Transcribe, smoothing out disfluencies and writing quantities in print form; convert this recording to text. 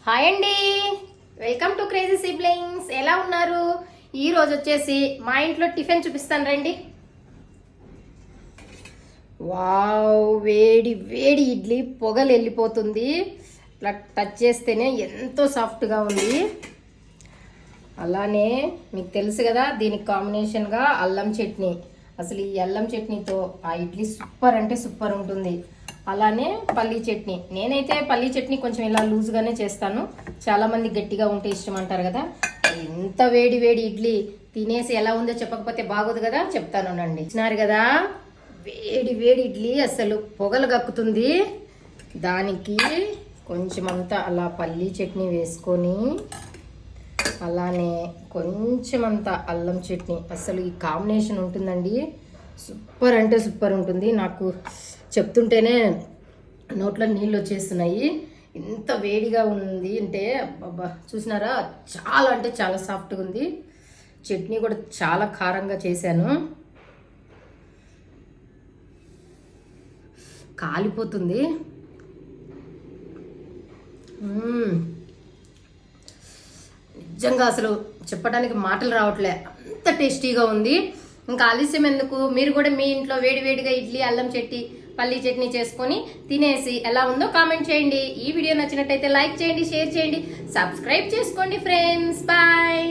Hi అండి, welcome to crazy siblings. ఎలా ఉన్నారు? ఈ రోజు వచ్చేసి మా ఇంట్లో టిఫిన్ చూపిస్తాను రండి. వావ్, వేడి వేడి ఇడ్లీ పొగలు వెళ్ళిపోతుంది. ఇట్లా టచ్ చేస్తేనే ఎంతో సాఫ్ట్గా ఉంది. అలానే మీకు తెలుసు కదా, దీనికి కాంబినేషన్గా అల్లం చట్నీ. అసలు ఈ అల్లం చట్నీతో ఆ ఇడ్లీ సూపర్ అంటే సూపర్ ఉంటుంది. అలానే పల్లీ చట్నీ. నేనైతే పల్లీ చట్నీ కొంచెం ఇలా లూజ్గానే చేస్తాను. చాలామంది గట్టిగా ఉంటే ఇష్టం అంటారు కదా. ఎంత వేడి వేడి ఇడ్లీ తినేసి ఎలా ఉందో చెప్పకపోతే బాగోదు కదా, చెప్తానండి. ఇచ్చినారు కదా, వేడి వేడి ఇడ్లీ అసలు పొగలు గక్కుతుంది. దానికి కొంచెం అంతా అలా పల్లీ చట్నీ వేసుకొని, అలానే కొంచెం అంతా అల్లం చట్నీ. అసలు ఈ కాంబినేషన్ ఉంటుందండి, సూపర్ అంటే సూపర్ ఉంటుంది. నాకు చెప్తుంటేనే నోట్లో నీళ్ళు వచ్చేస్తున్నాయి. ఇంత వేడిగా ఉంది అంటే అబ్బా, చూసినారా, చాలా అంటే చాలా సాఫ్ట్గా ఉంది. చట్నీ కూడా చాలా కారంగా చేశాను. కాలిపోతుంది. నిజంగా అసలు చెప్పడానికి మాటలు రావట్లే, అంత టేస్టీగా ఉంది. ఇంకా ఆలస్యం ఎందుకు, మీరు కూడా మీ ఇంట్లో వేడి వేడిగా ఇడ్లీ అల్లం చట్నీ పల్లీ చట్నీ చేసుకొని తినేసి ఎలా ఉందో కామెంట్ చేయండి. ఈ వీడియో నచ్చినట్టయితే లైక్ చేయండి, షేర్ చేయండి, సబ్స్క్రైబ్ చేసుకోండి ఫ్రెండ్స్. బాయ్.